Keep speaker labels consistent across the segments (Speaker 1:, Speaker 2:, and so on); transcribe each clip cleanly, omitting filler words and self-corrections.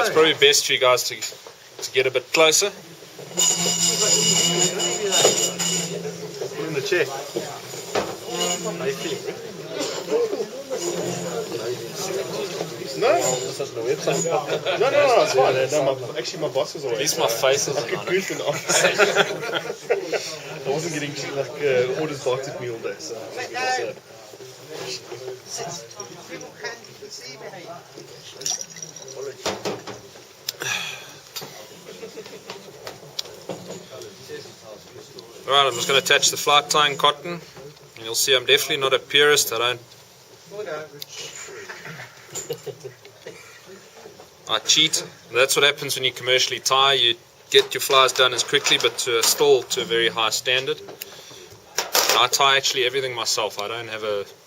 Speaker 1: It's probably best for you guys to get a bit closer.
Speaker 2: Put in the chair. How you feeling, bro? No, this is no website. No, it's fine. Actually, my boss was away.
Speaker 1: At least my face isn't on it.
Speaker 2: I wasn't getting orders barked at me all day, so
Speaker 3: People can't see behind.
Speaker 1: Right, I'm just going to attach the flight tying cotton. And you'll see I'm definitely not a purist. I cheat. That's what happens when you commercially tie. You get your flies done as quickly, but still to a very high standard. And I tie actually everything myself. I don't have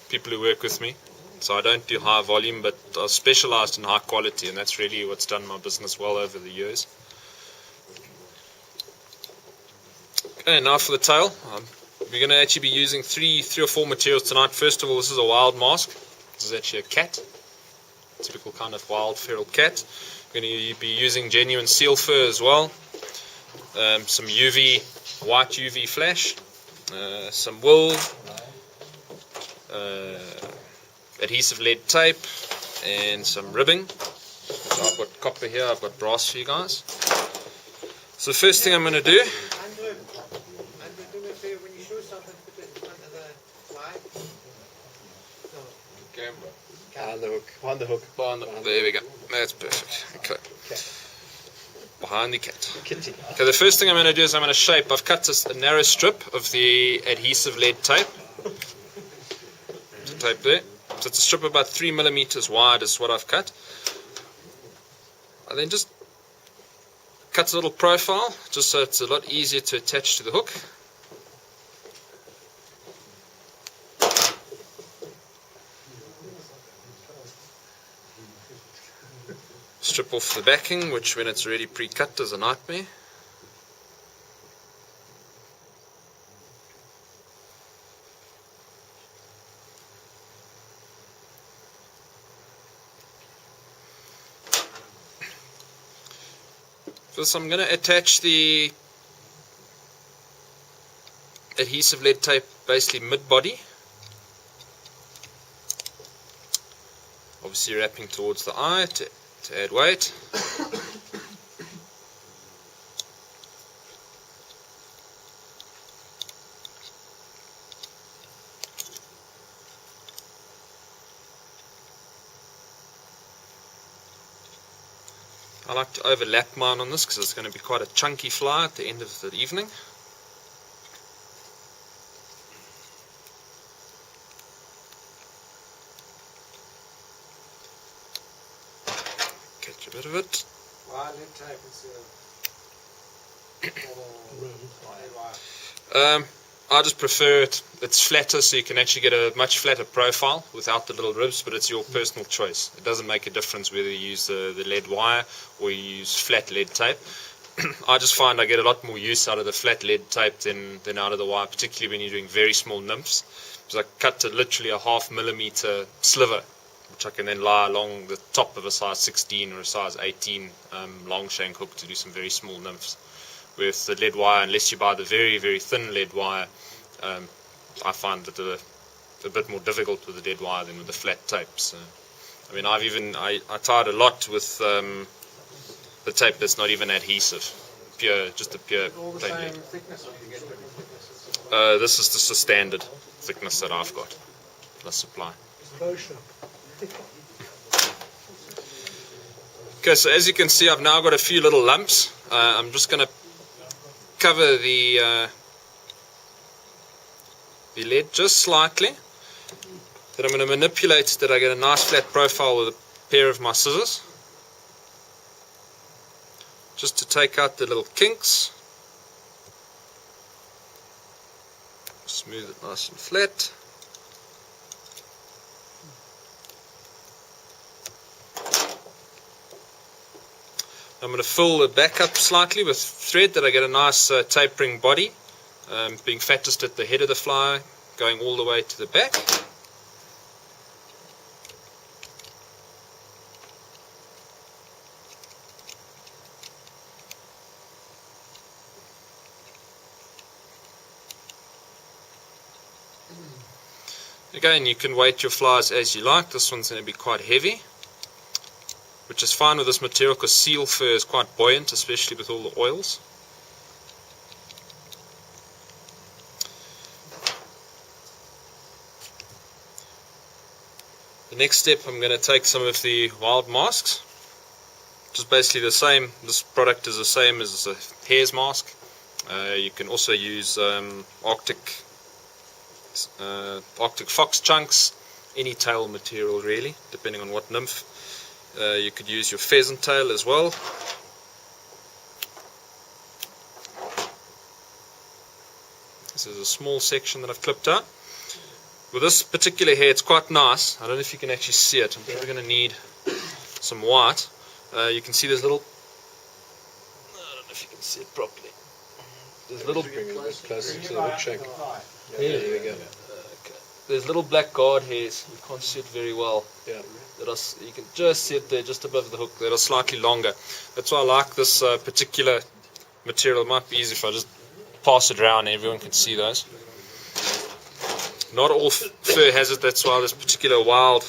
Speaker 1: people who work with me, so I don't do high volume, but I've specialized in high quality, and that's really what's done my business well over the years. Okay, now for the tail. We're going to actually be using three or four materials tonight. First of all, this is a wild mask. This is actually a cat. Typical kind of wild feral cat. We're going to be using genuine seal fur as well. Some white UV flash. Some wool. Adhesive lead tape. And some ribbing. So I've got copper here, I've got brass for you guys. So the first thing I'm going to do,
Speaker 3: When you show something, put it in front of the fly.
Speaker 1: camera.
Speaker 2: behind the hook.
Speaker 1: There we go. That's perfect. Okay. Behind the cat. Okay, the first thing I'm going to do is I'm going to shape. I've cut a narrow strip of the adhesive lead tape. There's a tape there. So it's a strip about 3 millimeters wide is what I've cut. I then just cut a little profile just so it's a lot easier to attach to the hook. Strip off the backing, which when it's already pre-cut is a nightmare. So I'm going to attach the adhesive lead tape basically mid-body. Obviously wrapping towards the eye to add weight. I like to overlap mine on this because it's going to be quite a chunky fly at the end of the evening. Catch a bit of it. I just prefer it's flatter, so you can actually get a much flatter profile without the little ribs, but it's your personal choice. It doesn't make a difference whether you use the lead wire or you use flat lead tape. I just find I get a lot more use out of the flat lead tape than out of the wire, particularly when you're doing very small nymphs. Because I cut to literally a 0.5 millimeter sliver, which I can then lie along the top of a size 16 or a size 18 long shank hook to do some very small nymphs. With the lead wire, unless you buy the very, very thin lead wire, I find it a bit more difficult with the lead wire than with the flat tape. So, I mean, I tied a lot with the tape that's not even adhesive, just a pure plain lead. This is just a standard thickness that I've got. Let's supply. Okay, so as you can see, I've now got a few little lumps. I'm just going to cover the lead just slightly. Then I'm going to manipulate it that I get a nice flat profile with a pair of my scissors, just to take out the little kinks. Smooth it nice and flat. I'm going to fill the back up slightly with thread that I get a nice tapering body, being fattest at the head of the fly, going all the way to the back. Again, you can weight your flies as you like. This one's going to be quite heavy, which is fine with this material because seal fur is quite buoyant, especially with all the oils. The next step, I'm going to take some of the wild masks, which is basically the same. This product is the same as a hare's mask. You can also use Arctic fox chunks, any tail material really, depending on what nymph. You could use your pheasant tail as well. This is a small section that I've clipped out. With this particular hair, it's quite nice. I don't know if you can actually see it. I'm probably going to need some white. You can see there's little... I don't know if you can see it properly. There's little...
Speaker 2: Bring it a bit closer to the hook shank.
Speaker 1: Yeah, there we go. Okay. There's little black guard hairs. You can't see it very well.
Speaker 2: Yeah.
Speaker 1: You can just see it there, just above the hook. That are slightly longer. That's why I like this particular material. It might be easy if I just pass it around and everyone can see those. Not all fur has it. That's why this particular wild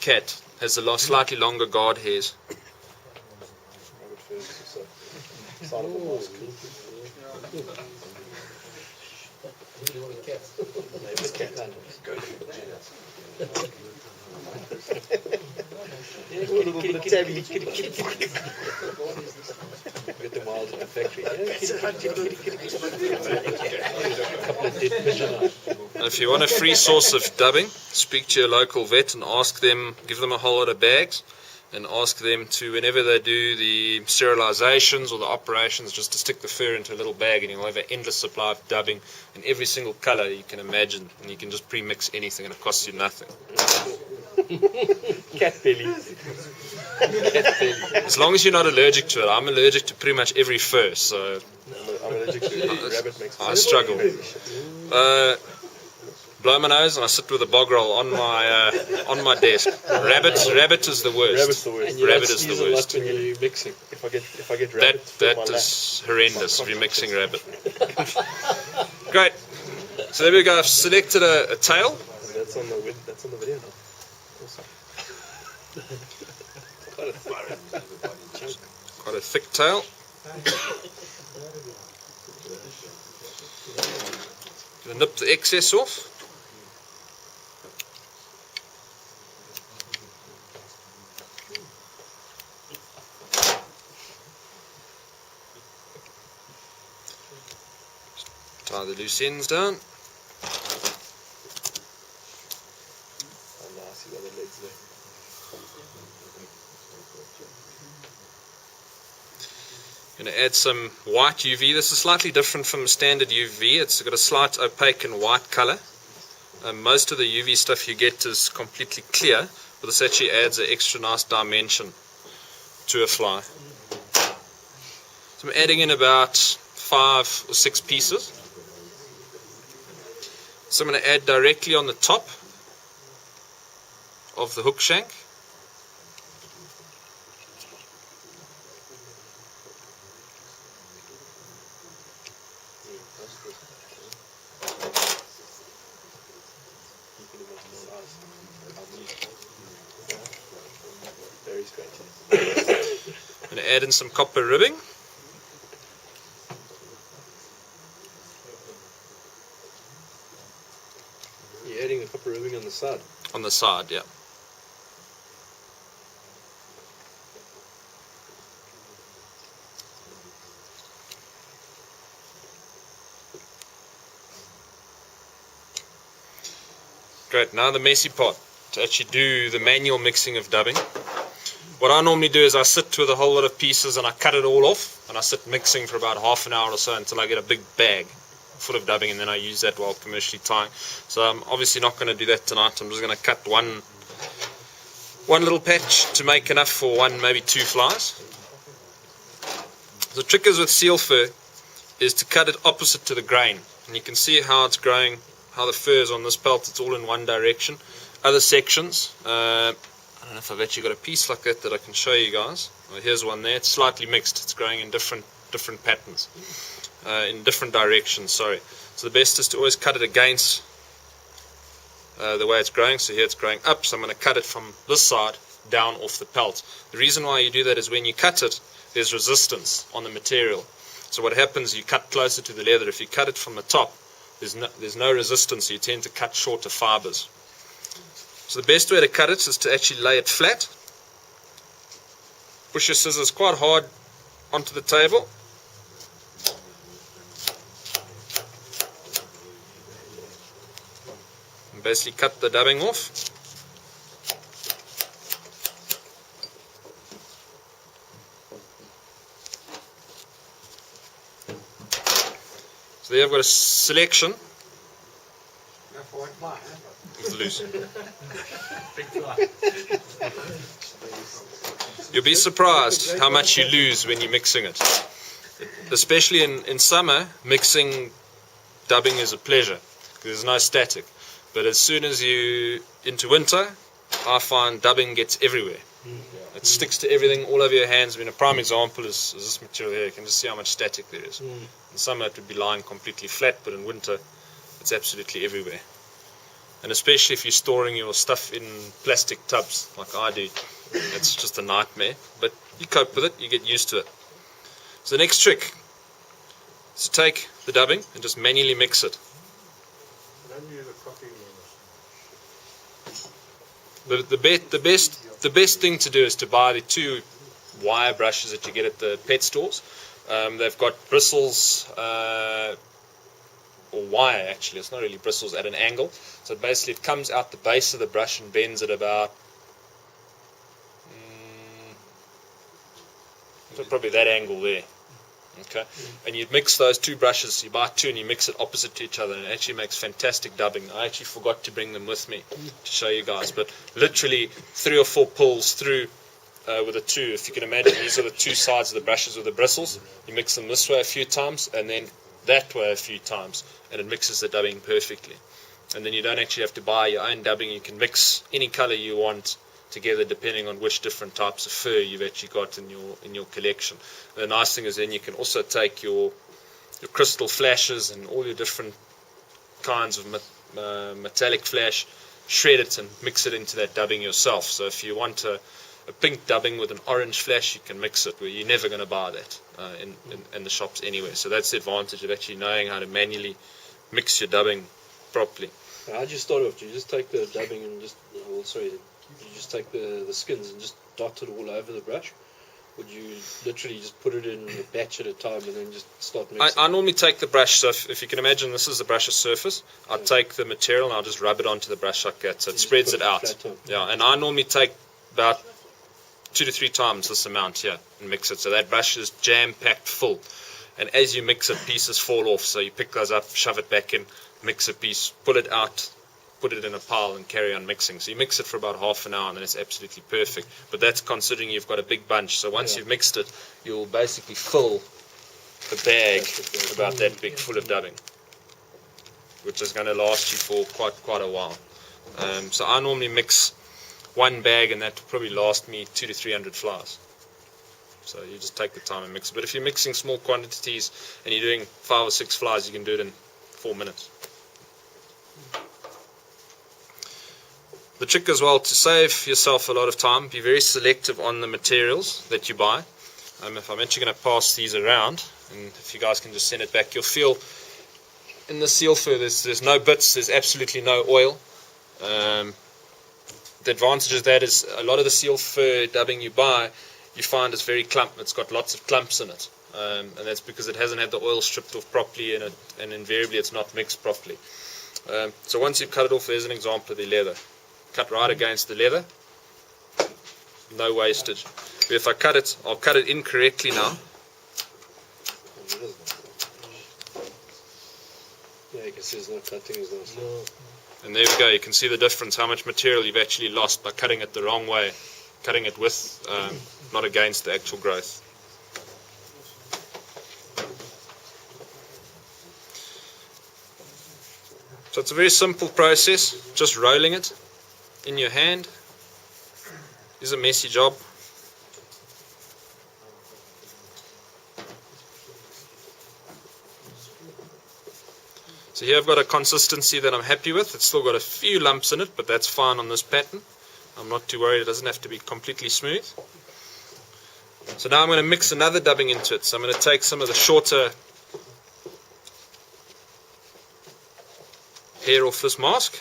Speaker 1: cat has a slightly longer guard hairs.
Speaker 2: Get the wild in the factory. A couple of dead pigeon.
Speaker 1: If you want a free source of dubbing, speak to your local vet and ask them, give them a whole lot of bags, and ask them to, whenever they do the sterilizations or the operations, just to stick the fur into a little bag, and you'll have an endless supply of dubbing in every single color you can imagine, and you can just pre-mix anything and it costs you nothing.
Speaker 2: Cat belly.
Speaker 1: As long as you're not allergic to it. I'm allergic to pretty much every fur, so
Speaker 2: I'm allergic to rabbit makes
Speaker 1: I struggle. Blow my nose and I sit with a bog roll on my desk. Rabbit is the worst.
Speaker 2: Rabbit's the worst.
Speaker 1: Rabbit is the worst.
Speaker 2: When you're mixing. If I get rabbit,
Speaker 1: That is horrendous if you're mixing rabbit. Great. So there we go. I've selected a tail.
Speaker 2: That's on the video now. Awesome.
Speaker 1: Quite a thick tail. Gonna nip the excess off. Tie the loose ends down.
Speaker 2: Oh, no, I see the other legs there.
Speaker 1: Going to add some white UV. This is slightly different from standard UV. It's got a slight opaque and white color. Most of the UV stuff you get is completely clear, but this actually adds an extra nice dimension to a fly. So I'm adding in about 5 or 6 pieces. So I'm going to add directly on the top of the hook shank. I'm going to add in some copper ribbing.
Speaker 2: You're adding the copper ribbing on the side.
Speaker 1: On the side, yeah. Great, now the messy part, to actually do the manual mixing of dubbing. What I normally do is I sit with a whole lot of pieces and I cut it all off, and I sit mixing for about half an hour or so until I get a big bag full of dubbing, and then I use that while commercially tying. So I'm obviously not going to do that tonight. I'm just going to cut one little patch to make enough for 1, maybe 2 flies. The trick is with seal fur is to cut it opposite to the grain, and you can see how it's growing, how the fur is on this pelt. It's all in one direction. Other sections, I don't know if I've actually got a piece like that I can show you guys. Well, here's one there. It's slightly mixed. It's growing in different patterns, in different directions. Sorry. So the best is to always cut it against the way it's growing. So here it's growing up, so I'm going to cut it from this side down off the pelt. The reason why you do that is when you cut it, there's resistance on the material. So what happens, you cut closer to the leather. If you cut it from the top, there's no resistance, so you tend to cut shorter fibers. So the best way to cut it is to actually lay it flat. Push your scissors quite hard onto the table. And basically cut the dubbing off. So there I've got a selection. It's loose. You'll be surprised how much you lose when you're mixing it. Especially in summer, mixing dubbing is a pleasure because there's no static. But as soon as you into winter, I find dubbing gets everywhere. It sticks to everything all over your hands. I mean, a prime example is this material here. You can just see how much static there is. In summer it would be lying completely flat, but in winter it's absolutely everywhere. And especially if you're storing your stuff in plastic tubs like I do, it's just a nightmare. But you cope with it, you get used to it. So the next trick is to take the dubbing and just manually mix it. The best thing to do is to buy the 2 wire brushes that you get at the pet stores. They've got bristles, or wire actually, it's not really bristles, at an angle. So basically it comes out the base of the brush and bends at about so probably that angle there. Okay, and you mix those 2 brushes, you buy 2 and you mix it opposite to each other, and it actually makes fantastic dubbing. I actually forgot to bring them with me to show you guys, but literally 3 or 4 pulls through with a 2. If you can imagine, these are the 2 sides of the brushes with the bristles. You mix them this way a few times and then that way a few times, and it mixes the dubbing perfectly. And then you don't actually have to buy your own dubbing. You can mix any color you want together depending on which different types of fur you've actually got in your collection. And the nice thing is then you can also take your crystal flashes and all your different kinds of metallic flash, shred it and mix it into that dubbing yourself. So if you want a pink dubbing with an orange flash, you can mix it, where you're never going to buy that in the shops anyway. So that's the advantage of actually knowing how to manually mix your dubbing properly.
Speaker 2: How'd you start off? Do you just take the dubbing and you just take the skins and just dot it all over the brush? Would you literally just put it in a batch at a time and then just start mixing?
Speaker 1: I normally take the brush, so if you can imagine this is the brush's surface, I'll take the material and I'll just rub it onto the brush like that, so it spreads it out. Yeah, and I normally take about 2 to 3 times this amount here and mix it, so that brush is jam-packed full. And as you mix it, pieces fall off, so you pick those up, shove it back in, mix a piece, pull it out, put it in a pile and carry on mixing. So you mix it for about half an hour and then it's absolutely perfect. But that's considering you've got a big bunch. So once you've mixed it, you'll basically fill a bag about that big full of dubbing, which is going to last you for quite a while. So I normally mix 1 bag and that will probably last me 200 to 300 flies. So you just take the time and mix it. But if you're mixing small quantities and you're doing 5 or 6 flies, you can do it in 4 minutes. The trick as well, to save yourself a lot of time, be very selective on the materials that you buy. If I'm actually going to pass these around, and if you guys can just send it back, you'll feel in the seal fur there's no bits, there's absolutely no oil. The advantage of that is a lot of the seal fur dubbing you buy, you find it's very it's got lots of clumps in it. And that's because it hasn't had the oil stripped off properly, and invariably it's not mixed properly. So once you've cut it off, there's an example of the leather. Cut right against the leather, no wastage. But if I cut it, I'll cut it incorrectly now.
Speaker 2: Yeah, you can see there's no cutting as nice. No.
Speaker 1: And there we go, you can see the difference, how much material you've actually lost by cutting it the wrong way, cutting it with, not against the actual growth. So it's a very simple process, just rolling it in your hand. Is a messy job. So here I've got a consistency that I'm happy with. It's still got a few lumps in it, but that's fine on this pattern. I'm not too worried. It doesn't have to be completely smooth. So now I'm going to mix another dubbing into it. So I'm going to take some of the shorter hair off this mask.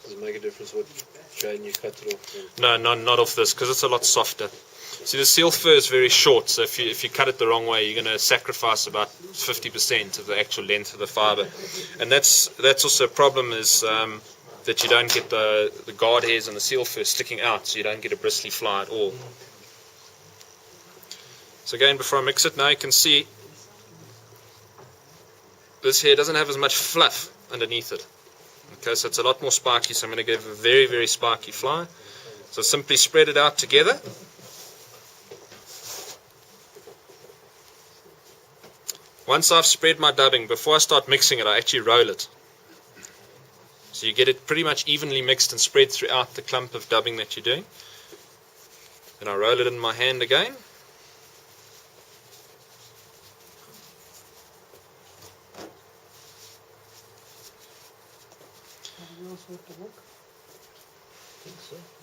Speaker 2: Does it make a difference what chain you cut it off?
Speaker 1: No, not off this, because it's a lot softer. See, the seal fur is very short, so if you cut it the wrong way, you're going to sacrifice about 50% of the actual length of the fiber. And that's also a problem, is that you don't get the guard hairs and the seal fur sticking out, so you don't get a bristly fly at all. So again, before I mix it, now you can see this hair doesn't have as much fluff underneath it. Okay, so it's a lot more spiky, so I'm going to give a very, very spiky fly. So simply spread it out together. Once I've spread my dubbing, before I start mixing it, I actually roll it. So you get it pretty much evenly mixed and spread throughout the clump of dubbing that you're doing. Then I roll it in my hand again.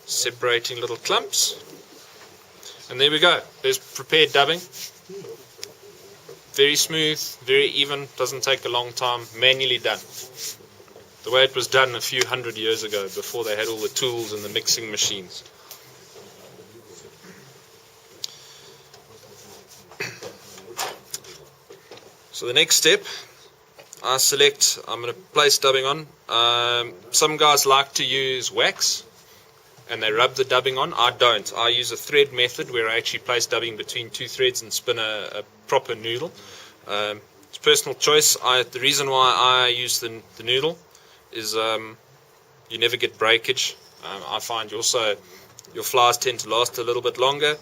Speaker 1: Separating little clumps. And there we go. There's prepared dubbing. Very smooth, very even, doesn't take a long time, manually done. The way it was done a few hundred years ago, before they had all the tools and the mixing machines. So the next step, I'm going to place dubbing on. Some guys like to use wax and they rub the dubbing on. I don't. I use a thread method where I actually place dubbing between two threads and spin a proper noodle. It's personal choice. The reason why I use the noodle is you never get breakage. I find your flies tend to last a little bit longer.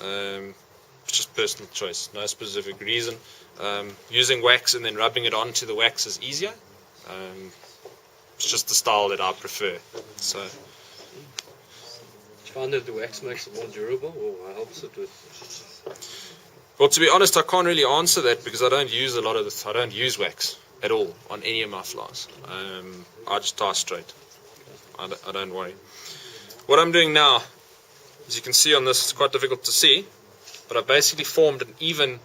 Speaker 1: It's just personal choice, no specific reason. Using wax and then rubbing it onto the wax is easier. It's just the style that I prefer. So.
Speaker 2: Do you find that the wax makes it more durable, or helps it with?
Speaker 1: Well, to be honest, I can't really answer that because I don't use I don't use wax at all on any of my flies. I just tie straight. I don't worry. What I'm doing now, as you can see on this, it's quite difficult to see, but I've basically formed an even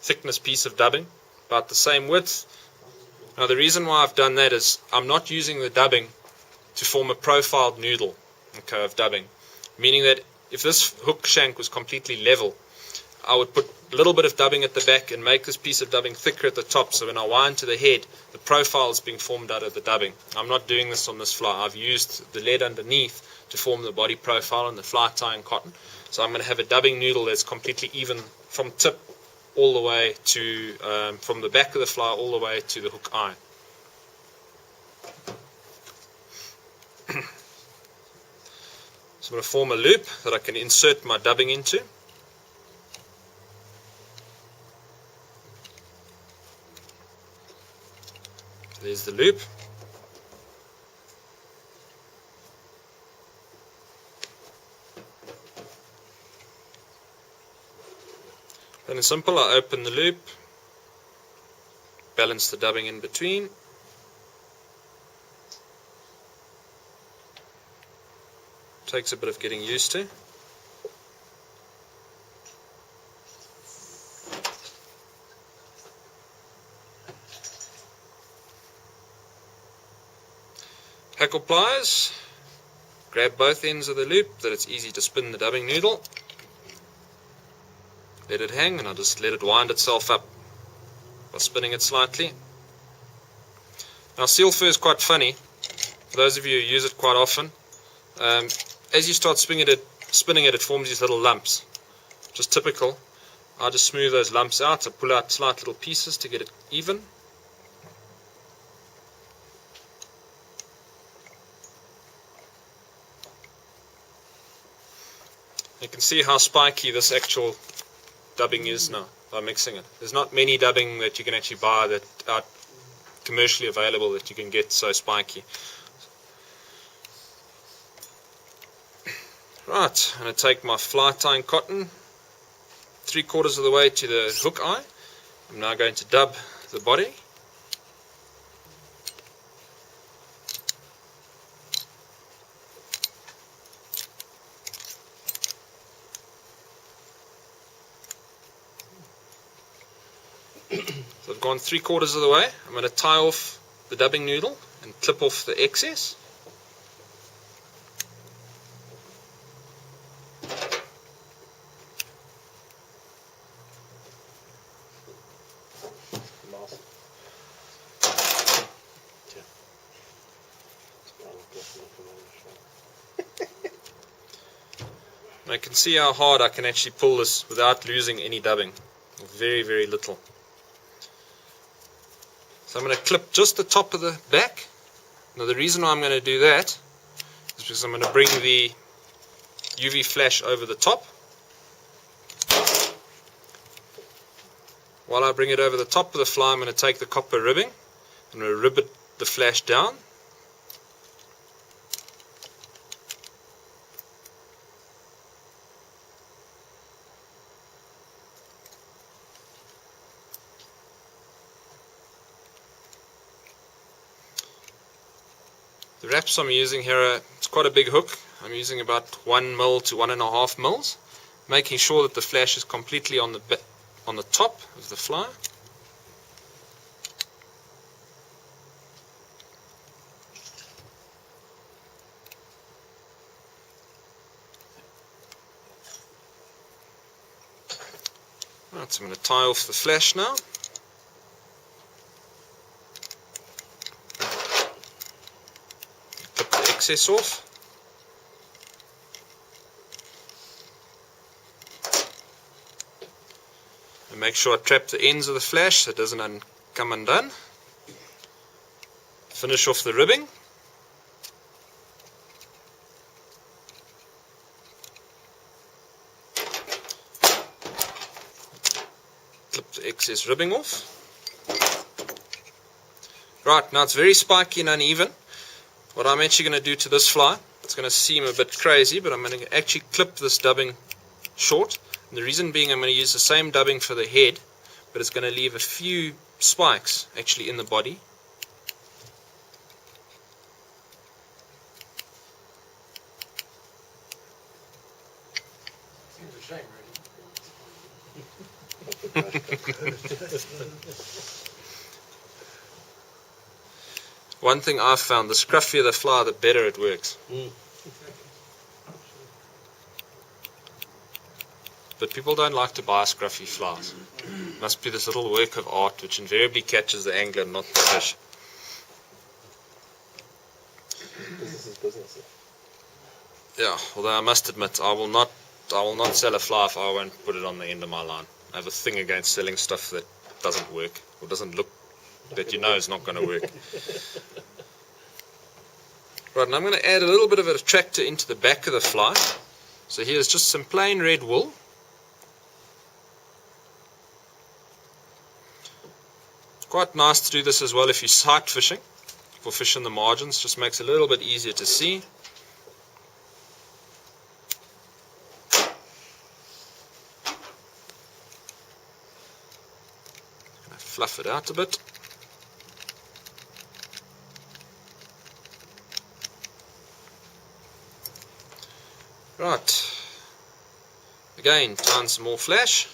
Speaker 1: thickness piece of dubbing, about the same width. Now the reason why I've done that is I'm not using the dubbing to form a profiled noodle, okay, of dubbing, meaning that if this hook shank was completely level, I would put a little bit of dubbing at the back and make this piece of dubbing thicker at the top, so when I wind to the head, the profile is being formed out of the dubbing. I'm not doing this on this fly. I've used the lead underneath to form the body profile and the fly tying cotton. So I'm going to have a dubbing noodle that's completely even from tip all the way to, from the back of the fly all the way to the hook eye. So I'm going to form a loop that I can insert my dubbing into. There's the loop. Then it's simple. I open the loop, balance the dubbing in between. Takes a bit of getting used to. Hackle pliers, grab both ends of the loop that it's easy to spin the dubbing noodle. Let it hang and I'll just let it wind itself up by spinning it slightly. Now seal fur is quite funny, for those of you who use it quite often. As you start spinning it, it forms these little lumps, which is typical. I just smooth those lumps out, I pull out slight little pieces to get it even. You can see how spiky this actual dubbing is now by mixing it. There's not many dubbing that you can actually buy that are commercially available that you can get so spiky. Right, I'm going to take my fly tying cotton 3/4 of the way to the hook eye. I'm now going to dub the body. So I've gone 3/4 of the way. I'm going to tie off the dubbing noodle and clip off the excess. And I can see how hard I can actually pull this without losing any dubbing. Very, very little. So I'm going to clip just the top of the back. Now the reason why I'm going to do that is because I'm going to bring the UV flash over the top. While I bring it over the top of the fly, I'm going to take the copper ribbing. I'm going to ribbit the flash down. The wraps I'm using here it's quite a big hook. I'm using about 1 mil to 1.5 mils, making sure that the flash is completely on the top of the fly. Right, so I'm going to tie off the flash now. Clip the excess off. And make sure I trap the ends of the flash so it doesn't come undone. Finish off the ribbing. Clip the excess ribbing off. Right, now it's very spiky and uneven. What I'm actually going to do to this fly, it's going to seem a bit crazy, but I'm going to actually clip this dubbing short. And the reason being I'm going to use the same dubbing for the head, but it's going to leave a few spikes actually in the body.
Speaker 3: Seems a shame,
Speaker 1: One thing I've found, the scruffier the fly, the better it works. But people don't like to buy scruffy flies. It must be this little work of art which invariably catches the angler, not the fish.
Speaker 2: Business is business.
Speaker 1: Yeah, although I must admit, I will not sell a fly if I won't put it on the end of my line. I have a thing against selling stuff that doesn't work or doesn't look, that you know is not going to work. Right, and I'm going to add a little bit of an attractor into the back of the fly. So here's just some plain red wool. It's quite nice to do this as well if you're sight fishing. For fish in the margins, just makes it a little bit easier to see. Fluff it out a bit. Right, again, tying some more flash.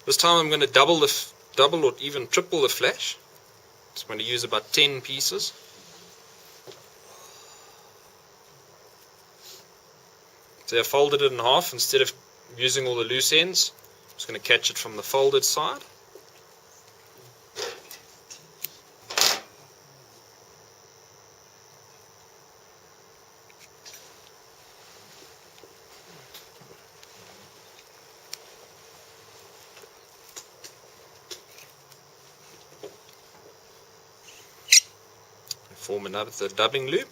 Speaker 1: This time I'm going to double or even triple the flash. So I'm going to use about 10 pieces. So I folded it in half. Instead of using all the loose ends, I'm just going to catch it from the folded side. Form another dubbing loop.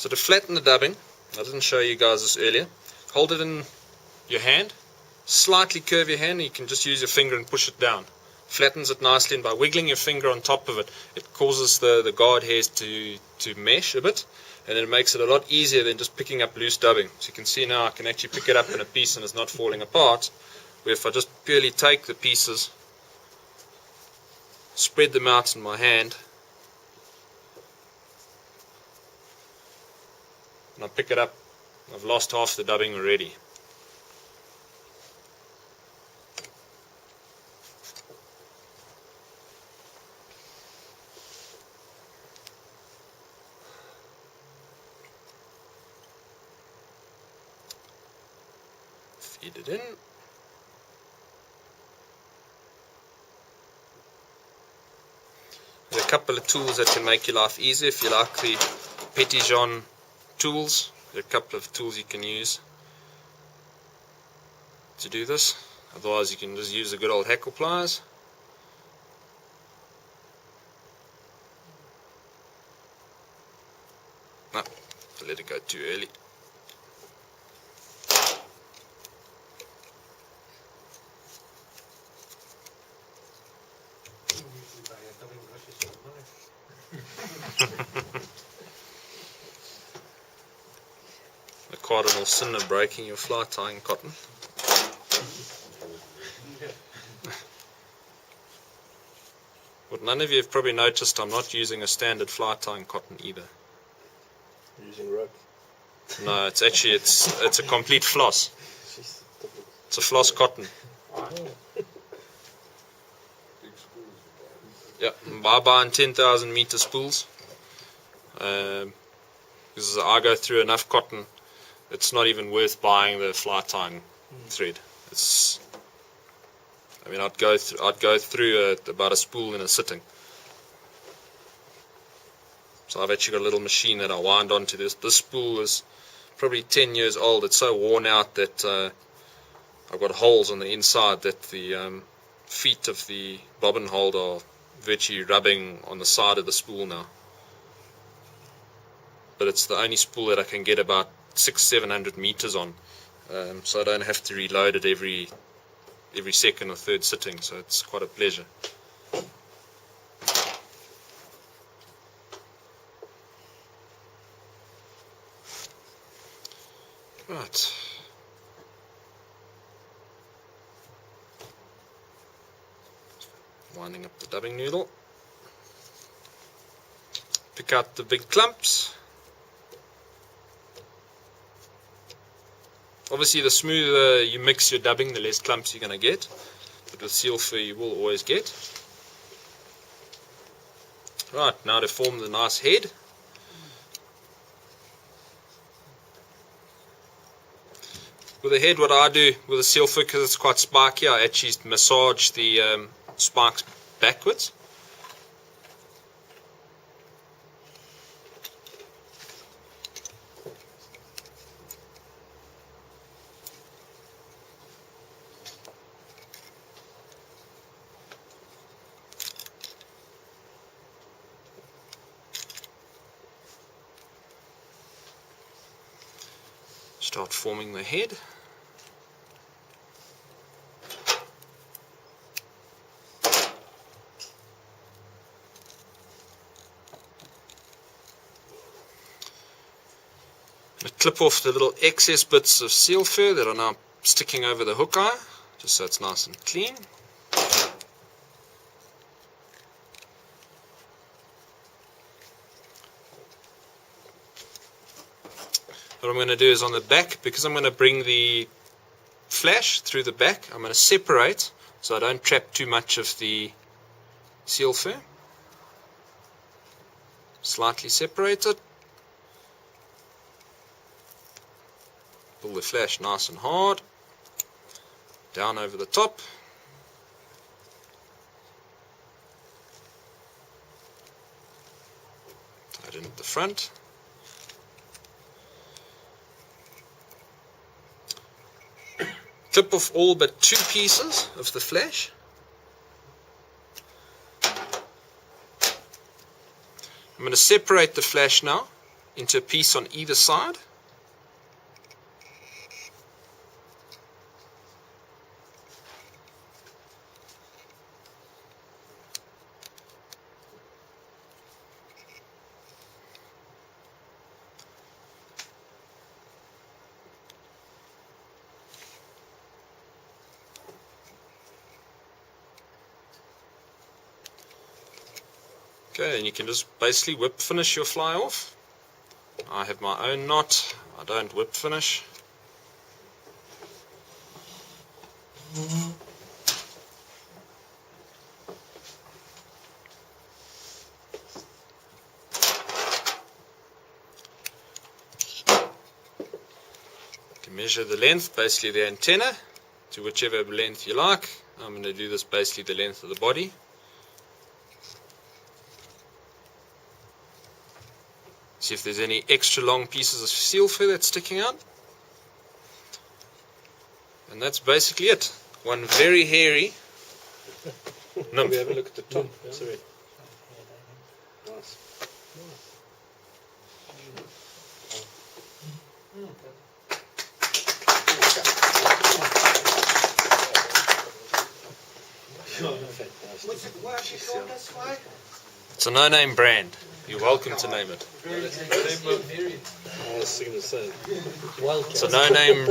Speaker 1: So to flatten the dubbing, I didn't show you guys this earlier, hold it in your hand, slightly curve your hand, and you can just use your finger and push it down. Flattens it nicely, and by wiggling your finger on top of it, it causes the guard hairs to mesh a bit, and it makes it a lot easier than just picking up loose dubbing. So you can see now I can actually pick it up in a piece and it's not falling apart, where if I just purely take the pieces, spread them out in my hand, and I pick it up, I've lost half the dubbing already. Feed it in. There's a couple of tools that can make your life easier. If you like the Petit tools, there are a couple of tools you can use to do this. Otherwise you can just use the good old hackle pliers. No, I let it go too early. The cardinal sin of breaking your fly tying cotton. What none of you have probably noticed, I'm not using a standard fly tying cotton either.
Speaker 2: You're using rope.
Speaker 1: No, it's actually it's a complete floss. It's a floss cotton. Yeah, by buying 10,000 meter spools. Because I go through enough cotton, it's not even worth buying the fly tying thread. I mean, I'd go through about a spool in a sitting. So I've actually got a little machine that I wind onto this. This spool is probably 10 years old. It's so worn out that I've got holes on the inside that the feet of the bobbin holder are virtually rubbing on the side of the spool now. But it's the only spool that I can get about 600-700 meters on, so I don't have to reload it every second or third sitting, so it's quite a pleasure. Right. Winding up the dubbing noodle. Pick out the big clumps. Obviously, the smoother you mix your dubbing, the less clumps you're going to get. But with seal fur, you will always get. Right, now to form the nice head. With the head, what I do with the seal fur, because it's quite spiky, I actually massage the spikes backwards. Start forming the head. Clip off the little excess bits of seal fur that are now sticking over the hook eye, just so it's nice and clean. What I'm going to do is on the back, because I'm going to bring the flash through the back, I'm going to separate so I don't trap too much of the seal fur. Slightly separate it. Pull the flash nice and hard. Down over the top. Tighten at the front. Clip off all but 2 pieces of the flash. I'm going to separate the flash now into a piece on either side. Okay, and you can just basically whip finish your fly off. I have my own knot, I don't whip finish. You can measure the length, basically the antenna, to whichever length you like. I'm going to do this basically the length of the body. See if there's any extra long pieces of seal fur that's sticking out. And that's basically it. One very hairy nymph.
Speaker 2: We have a look at the top. Sorry. Nice.
Speaker 3: What's it, what have you called this fly?
Speaker 1: It's a no-name brand. You're welcome to name it.
Speaker 2: I was going to say.
Speaker 1: It's a no-name